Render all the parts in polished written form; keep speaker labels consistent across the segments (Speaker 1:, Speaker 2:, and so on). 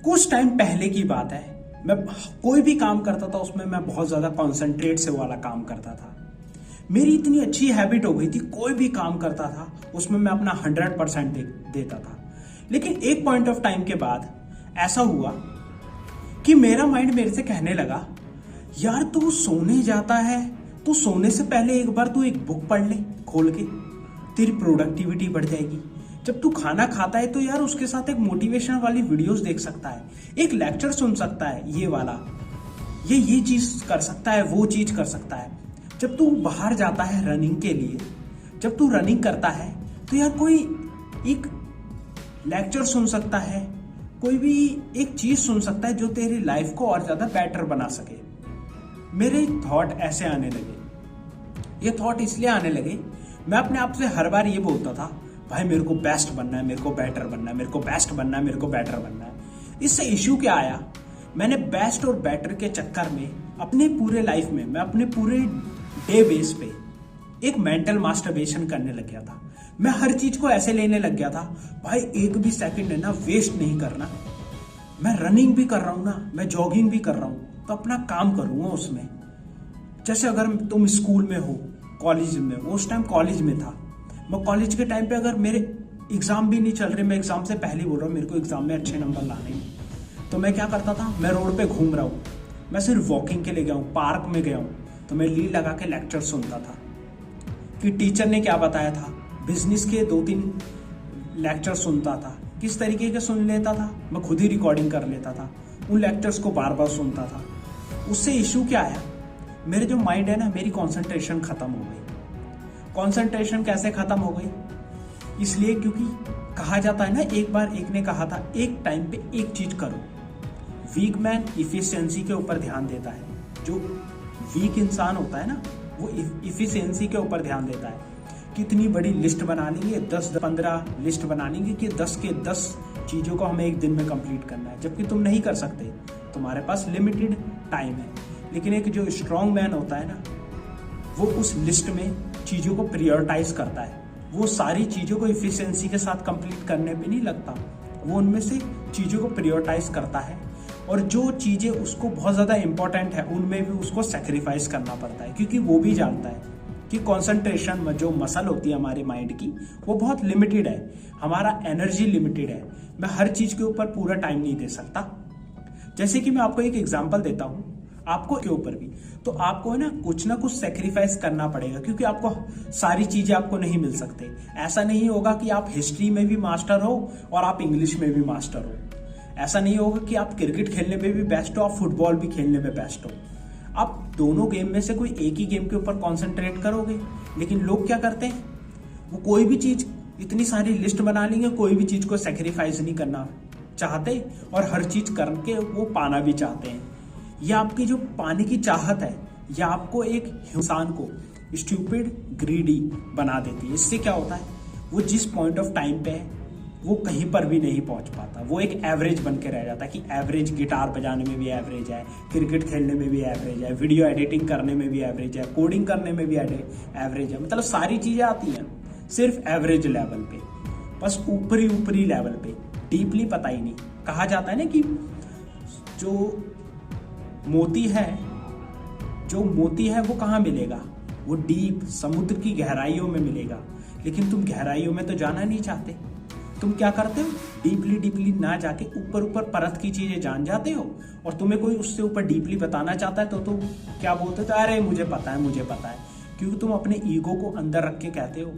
Speaker 1: कुछ टाइम पहले की बात है, मैं कोई भी काम करता था उसमें मैं बहुत ज्यादा कॉन्सेंट्रेट से वाला काम करता था। मेरी इतनी अच्छी हैबिट हो गई थी, कोई भी काम करता था उसमें मैं अपना 100% देता था। लेकिन एक पॉइंट ऑफ टाइम के बाद ऐसा हुआ कि मेरा माइंड मेरे से कहने लगा, यार तू सोने जाता है, तू सोने से पहले एक बार तू एक बुक पढ़ ले खोल के, तेरी प्रोडक्टिविटी बढ़ जाएगी। जब तू खाना खाता है तो यार उसके साथ एक मोटिवेशन वाली वीडियोस देख सकता है, एक लेक्चर सुन सकता है, ये वाला, ये चीज कर सकता है, वो चीज कर सकता है। जब तू बाहर जाता है रनिंग के लिए, जब तू रनिंग करता है तो यार कोई एक लेक्चर सुन सकता है, कोई भी एक चीज सुन सकता है जो तेरी लाइफ को और ज्यादा बेटर बना सके। मेरे थॉट ऐसे आने लगे। ये थॉट इसलिए आने लगे, मैं अपने आप से हर बार ये बोलता था, भाई मेरे को बेस्ट बनना है, मेरे को बेटर बनना है, मेरे को बेस्ट बनना है, मेरे को बेटर बनना है। इससे इश्यू क्या आया, मैंने बेस्ट और बेटर के चक्कर में अपने पूरे लाइफ में, मैं अपने पूरे डे बेस पे एक मेंटल मास्टरबेशन करने लग गया था। मैं हर चीज को ऐसे लेने लग गया था, भाई एक भी सेकंड है ना वेस्ट नहीं करना। मैं रनिंग भी कर रहा हूं ना, मैं जॉगिंग भी कर रहा हूं, तो अपना काम करूंगा उसमें। जैसे अगर तुम स्कूल में हो, कॉलेज में, उस टाइम कॉलेज में था, मैं कॉलेज के टाइम पे अगर मेरे एग्जाम भी नहीं चल रहे, मैं एग्जाम से पहले बोल रहा हूँ मेरे को एग्जाम में अच्छे नंबर लाने हैं, तो मैं क्या करता था, मैं रोड पे घूम रहा हूँ, मैं सिर्फ वॉकिंग के लिए गया हूँ, पार्क में गया हूँ, तो मैं लीड लगा के लेक्चर सुनता था कि टीचर ने क्या बताया था। बिजनेस के 2-3 लेक्चर सुनता था, किस तरीके के सुन लेता था, मैं खुद ही रिकॉर्डिंग कर लेता था, उन लेक्चर्स को बार बार सुनता था। उससे इशू क्या आया, मेरे जो माइंड है ना, मेरी कॉन्सेंट्रेशन खत्म हो गई। कॉन्सेंट्रेशन कैसे खत्म हो गई, इसलिए क्योंकि कहा जाता है ना, एक बार एक ने कहा था, एक टाइम पे एक चीज करो। वीक मैन इफिशियंसी के ऊपर ध्यान देता है, जो वीक इंसान होता है ना वो इफिशियंसी के ऊपर ध्यान देता है। कितनी बड़ी लिस्ट बना लेंगे, 10-15 लिस्ट बना लेंगे कि 10 के 10 चीजों को हमें एक दिन में कंप्लीट करना है, जबकि तुम नहीं कर सकते, तुम्हारे पास लिमिटेड टाइम है। लेकिन एक जो स्ट्रॉन्ग मैन होता है ना, वो उस लिस्ट में चीजों को प्रायोरिटाइज करता है, वो सारी चीजों को इफिशियंसी के साथ कंप्लीट करने पे नहीं लगता, वो उनमें से चीजों को प्रायोरिटाइज करता है, और जो चीजें उसको बहुत ज्यादा इंपॉर्टेंट है उनमें भी उसको सेक्रीफाइस करना पड़ता है, क्योंकि वो भी जानता है कि कंसंट्रेशन में जो मसल होती है हमारे माइंड की, वो बहुत लिमिटेड है, हमारा एनर्जी लिमिटेड है, मैं हर चीज के ऊपर पूरा टाइम नहीं दे सकता। जैसे कि मैं आपको एक एग्जांपल देता हूँ, आपको के ऊपर भी, तो आपको है ना कुछ सेक्रीफाइस करना पड़ेगा, क्योंकि आपको सारी चीजें आपको नहीं मिल सकते। ऐसा नहीं होगा कि आप हिस्ट्री में भी मास्टर हो और आप इंग्लिश में भी मास्टर हो, ऐसा नहीं होगा कि आप क्रिकेट खेलने में भी बेस्ट हो, आप फुटबॉल भी खेलने में बेस्ट हो। आप दोनों गेम में से कोई एक ही गेम के ऊपर कॉन्सेंट्रेट करोगे। लेकिन लोग क्या करते हैं, वो कोई भी चीज, इतनी सारी लिस्ट बना लेंगे, कोई भी चीज को सेक्रीफाइस नहीं करना चाहते, और हर चीज करके वो पाना भी चाहते हैं। या आपकी जो पाने की चाहत है, या आपको एक इंसान को स्टूपिड ग्रीडी बना देती है। इससे क्या होता है, वो जिस पॉइंट ऑफ टाइम पे है वो कहीं पर भी नहीं पहुंच पाता, वो एक एवरेज बन के रह जाता है कि एवरेज गिटार बजाने में भी एवरेज है, क्रिकेट खेलने में भी एवरेज है, वीडियो एडिटिंग करने में भी एवरेज है, कोडिंग करने में भी एवरेज है। मतलब सारी चीजें आती हैं सिर्फ एवरेज लेवल पे, बस ऊपरी लेवल पे, डीपली पता ही नहीं। कहा जाता है ना कि जो मोती है वो कहाँ मिलेगा, वो डीप समुद्र की गहराइयों में मिलेगा। लेकिन तुम गहराइयों में तो जाना नहीं चाहते, तुम क्या करते हो, डीपली ना जाके ऊपर परत की चीजें जान जाते हो, और तुम्हें कोई उससे ऊपर डीपली बताना चाहता है तो तुम क्या बोलते हो, अरे मुझे पता है, क्योंकि तुम अपने ईगो को अंदर रख के कहते हो,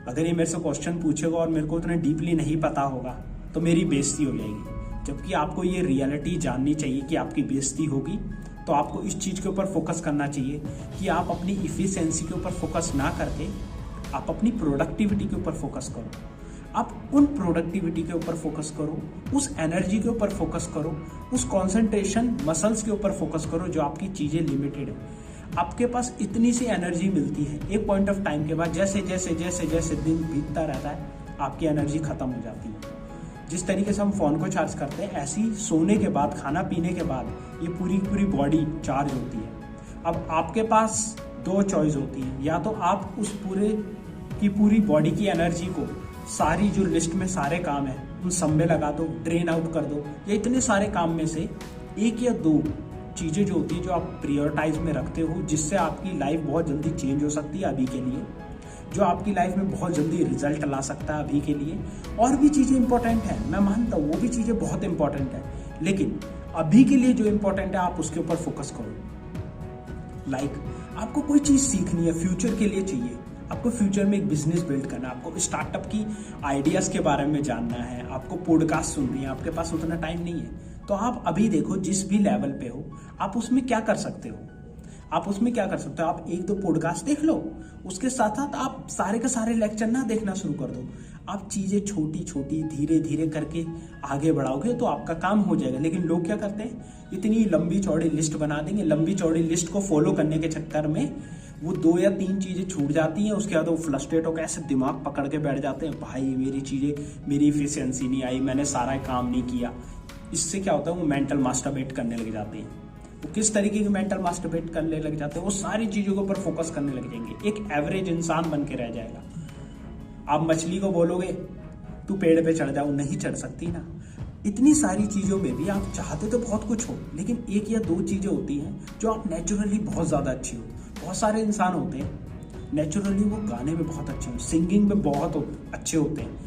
Speaker 1: अगर ये मेरे से क्वेश्चन पूछेगा और मेरे को उतना डीपली नहीं पता होगा तो मेरी बेइज्जती हो जाएगी। जबकि आपको ये रियलिटी जाननी चाहिए कि आपकी बेइज्जती होगी, तो आपको इस चीज के ऊपर फोकस करना चाहिए कि आप अपनी इफिशियंसी के ऊपर फोकस ना करके आप अपनी प्रोडक्टिविटी के ऊपर फोकस करो। आप उन प्रोडक्टिविटी के ऊपर फोकस करो, उस एनर्जी के ऊपर फोकस करो, उस कंसंट्रेशन मसल्स के ऊपर फोकस करो जो आपकी चीजें लिमिटेड है। आपके पास इतनी सी एनर्जी मिलती है, एक पॉइंट ऑफ टाइम के बाद जैसे जैसे दिन बीतता रहता है, आपकी एनर्जी खत्म हो जाती है। जिस तरीके से हम फोन को चार्ज करते हैं, ऐसी सोने के बाद, खाना पीने के बाद ये पूरी बॉडी चार्ज होती है। अब आपके पास 2 चॉइस होती है, या तो आप उस पूरी बॉडी की एनर्जी को, सारी जो लिस्ट में सारे काम है उन सब में लगा दो, ड्रेन आउट कर दो। या इतने सारे काम में से एक या दो चीज़ें जो होती है जो आप प्रायोरिटाइज में रखते हो, जिससे आपकी लाइफ बहुत जल्दी चेंज हो सकती है अभी के लिए, जो आपकी लाइफ में बहुत जल्दी रिजल्ट ला सकता है अभी के लिए। और भी चीज़ें इंपॉर्टेंट हैं, मैं मानता हूँ वो भी चीज़ें बहुत इंपॉर्टेंट है, लेकिन अभी के लिए जो इंपॉर्टेंट है आप उसके ऊपर फोकस करो। आपको कोई चीज़ सीखनी है, फ्यूचर के लिए चाहिए, आपको फ्यूचर में एक बिजनेस बिल्ड करना है, आपको स्टार्टअप की आइडियाज़ के बारे में जानना है, आपको पॉडकास्ट सुननी है, आपके पास उतना टाइम नहीं है, तो आप अभी देखो जिस भी लेवल पे हो आप उसमें क्या कर सकते हो। आप उसमें क्या कर सकते हो, आप एक दो पॉडकास्ट देख लो, उसके साथ साथ आप सारे के सारे लेक्चर ना देखना शुरू कर दो। आप चीज़ें छोटी छोटी धीरे धीरे करके आगे बढ़ाओगे तो आपका काम हो जाएगा। लेकिन लोग क्या करते हैं, इतनी लंबी चौड़ी लिस्ट बना देंगे, लंबी चौड़ी लिस्ट को फॉलो करने के चक्कर में वो 2 या 3 चीज़ें छूट जाती हैं। उसके बाद वो फ्रस्ट्रेट होकर ऐसे दिमाग पकड़ के बैठ जाते हैं, भाई मेरी इफिशियंसी नहीं आई, मैंने सारा काम नहीं किया। इससे क्या होता है, वो मेंटल मास्टरबेट करने लग जाते हैं। वो किस तरीके की मेंटल मास्टरबेट करने लग जाते हैं, वो सारी चीज़ों के ऊपर फोकस करने लग जाएंगे, एक एवरेज इंसान बन के रह जाएगा। आप मछली को बोलोगे तू पेड़ पे चढ़ जाओ, नहीं चढ़ सकती ना। इतनी सारी चीज़ों में भी आप चाहते तो बहुत कुछ हो, लेकिन एक या दो चीज़ें होती हैं जो आप नेचुरली बहुत ज़्यादा अच्छी हो। बहुत सारे इंसान होते हैं नेचुरली वो गाने में बहुत अच्छे हैं, सिंगिंग में बहुत अच्छे होते हैं।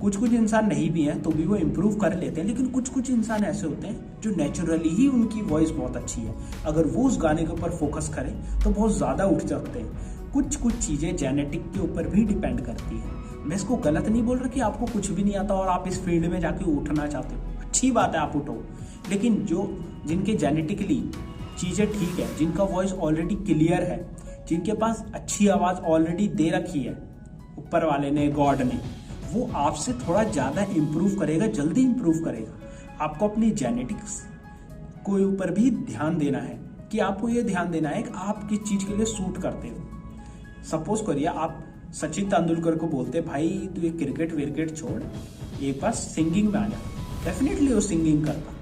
Speaker 1: कुछ इंसान नहीं भी हैं तो भी वो इम्प्रूव कर लेते हैं, लेकिन कुछ इंसान ऐसे होते हैं जो नेचुरली ही उनकी वॉइस बहुत अच्छी है, अगर वो उस गाने के ऊपर फोकस करें तो बहुत ज़्यादा उठ सकते हैं। कुछ चीज़ें जेनेटिक के ऊपर भी डिपेंड करती है। मैं इसको गलत नहीं बोल रहा कि आपको कुछ भी नहीं आता और आप इस फील्ड में जाके उठना चाहते हो, अच्छी बात है आप उठो, लेकिन जिनके जेनेटिकली चीज़ें ठीक है, जिनका वॉइस ऑलरेडी क्लियर है, जिनके पास अच्छी आवाज़ ऑलरेडी दे रखी है ऊपर वाले ने, गॉड ने, वो आपसे थोड़ा ज़्यादा इम्प्रूव करेगा, जल्दी इम्प्रूव करेगा। आपको अपनी जेनेटिक्स को ऊपर भी ध्यान देना है कि आपको ये ध्यान देना है कि आप किस चीज़ के लिए सूट करते हो। सपोज करिए आप सचिन तेंदुलकर को बोलते भाई तू ये क्रिकेट विकेट छोड़, एक बार सिंगिंग में आ जा, डेफिनेटली वो सिंगिंग करता,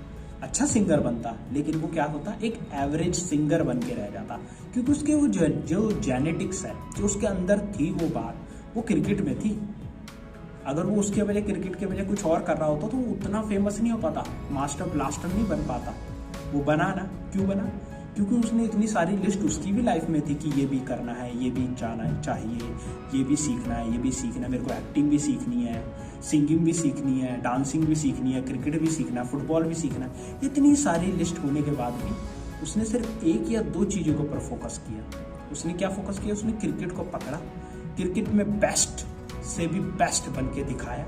Speaker 1: अच्छा सिंगर बनता, लेकिन वो क्या होता, एक एवरेज सिंगर बन के रह जाता, क्योंकि उसके वो जो जेनेटिक्स है, जो उसके अंदर थी वो बात, वो क्रिकेट में थी। अगर वो उसके वजह क्रिकेट के वजह कुछ और कर रहा होता तो वो उतना फेमस नहीं हो पाता, मास्टर ब्लास्टर नहीं बन पाता। वो बना ना, क्यों बना, क्योंकि उसने इतनी सारी लिस्ट उसकी भी लाइफ में थी कि ये भी करना है, ये भी जाना चाहिए, ये भी सीखना है, ये भी सीखना है, मेरे को एक्टिंग भी सीखनी है, सिंगिंग भी सीखनी है, डांसिंग भी सीखनी है, क्रिकेट भी सीखना है, फुटबॉल भी सीखना है। इतनी सारी लिस्ट होने के बाद भी उसने सिर्फ एक या दो चीज़ों के ऊपर फोकस किया। उसने क्या फोकस किया, उसने क्रिकेट को पकड़ा, क्रिकेट में बेस्ट से भी बेस्ट बन के दिखाया,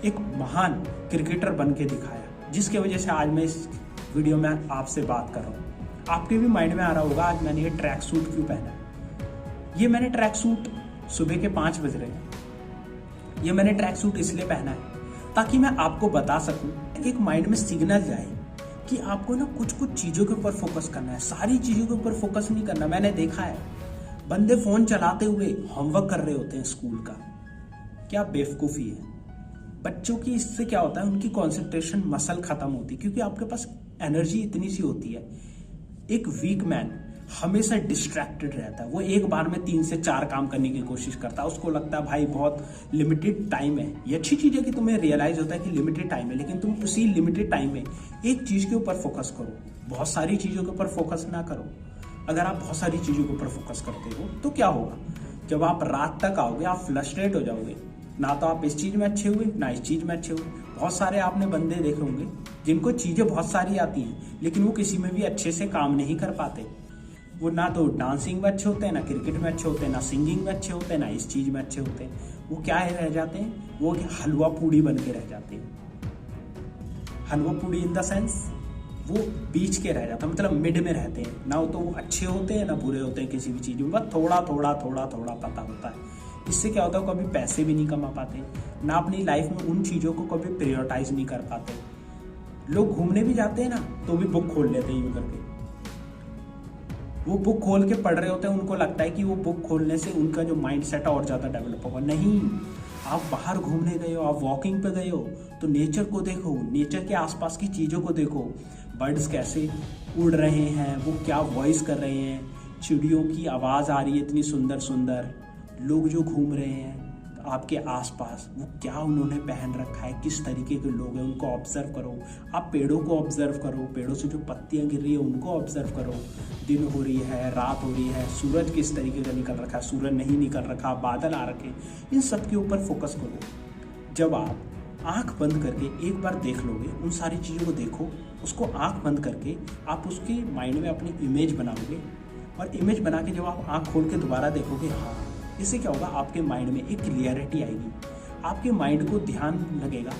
Speaker 1: एक महान क्रिकेटर बन के दिखाया, जिसके वजह से आज मैं इस वीडियो में आपसे बात कर रहा हूँ। आपके भी माइंड में आ रहा होगा आज मैंने ये ट्रैक सूट क्यों पहना है। ये मैंने ट्रैक सूट सुबह के 5 बज रहे हैं, ये मैंने ट्रैक सूट इसलिए पहना है ताकि मैं आपको बता सकूं, एक माइंड में सिग्नल जाए कि आपको ना कुछ चीज़ों के ऊपर फोकस करना है, सारी चीज़ों के ऊपर फोकस नहीं करना। मैंने देखा है बंदे फ़ोन चलाते हुए होमवर्क कर रहे होते हैं स्कूल का, क्या बेवकूफ़ी है। बच्चों की इससे क्या होता है, उनकी कॉन्सेंट्रेशन मसल खत्म होती है, क्योंकि आपके पास एनर्जी इतनी सी होती है। एक वीक मैन हमेशा डिस्ट्रैक्टेड रहता है, वो एक बार में 3 से 4 काम करने की कोशिश करता है, उसको लगता है भाई बहुत लिमिटेड टाइम है। ये अच्छी चीज़ है कि तुम्हें रियलाइज होता है कि लिमिटेड टाइम है, लेकिन तुम उसी लिमिटेड टाइम में एक चीज़ के ऊपर फोकस करो, बहुत सारी चीज़ों के ऊपर फोकस ना करो। अगर आप बहुत सारी चीज़ों के ऊपर फोकस करते हो तो क्या होगा, जब आप रात तक आओगे आप फ्रस्ट्रेट हो जाओगे, ना तो आप इस चीज़ में अच्छे हुए ना इस चीज़ में अच्छे हुए। बहुत सारे आपने बंदे देखे होंगे जिनको चीज़ें बहुत सारी आती हैं, लेकिन वो किसी में भी अच्छे से काम नहीं कर पाते। वो ना तो डांसिंग में अच्छे होते हैं, ना क्रिकेट में अच्छे होते हैं, ना सिंगिंग में अच्छे होते हैं, ना इस चीज़ में अच्छे होते हैं। वो क्या रह जाते हैं, वो हलवा पूड़ी बन के रह जाते हैं। हलवा पूड़ी इन द सेंस वो बीच के रह जाता है, मतलब मिड में रहते हैं, ना तो वो अच्छे होते हैं ना बुरे होते हैं किसी भी चीज़ में, बस थोड़ा पता होता है। इससे क्या होता है, कभी पैसे भी नहीं कमा पाते, ना अपनी लाइफ में उन चीज़ों को कभी प्रायोरिटाइज नहीं कर पाते। लोग घूमने भी जाते हैं ना तो भी बुक खोल लेते हैं यूँ करके, वो बुक खोल के पढ़ रहे होते हैं, उनको लगता है कि वो बुक खोलने से उनका जो माइंड सेट और ज़्यादा डेवलप होगा। नहीं, आप बाहर घूमने गए हो, आप वॉकिंग पे गए हो तो नेचर को देखो, नेचर के आसपास की चीज़ों को देखो, बर्ड्स कैसे उड़ रहे हैं, वो क्या वॉइस कर रहे हैं, चिड़ियों की आवाज़ आ रही है इतनी सुंदर सुंदर, लोग जो घूम रहे हैं, आपके आसपास वो क्या उन्होंने पहन रखा है, किस तरीके के लोग हैं, उनको ऑब्जर्व करो। आप पेड़ों को ऑब्जर्व करो, पेड़ों से जो पत्तियां गिर रही है उनको ऑब्जर्व करो। दिन हो रही है, रात हो रही है, सूरज किस तरीके का निकल रखा है, सूरज नहीं निकल रखा, बादल आ रखे, इन सब के ऊपर फोकस करो। जब आप आंख बंद करके एक बार देख लोगे, उन सारी चीज़ों को देखो, उसको आंख बंद करके आप उसके माइंड में अपनी इमेज बनाओगे, और इमेज बना के जब आप आंख खोल के दोबारा देखोगे, हाँ, इससे क्या होगा, आपके माइंड में एक क्लियरिटी आएगी, आपके माइंड को ध्यान लगेगा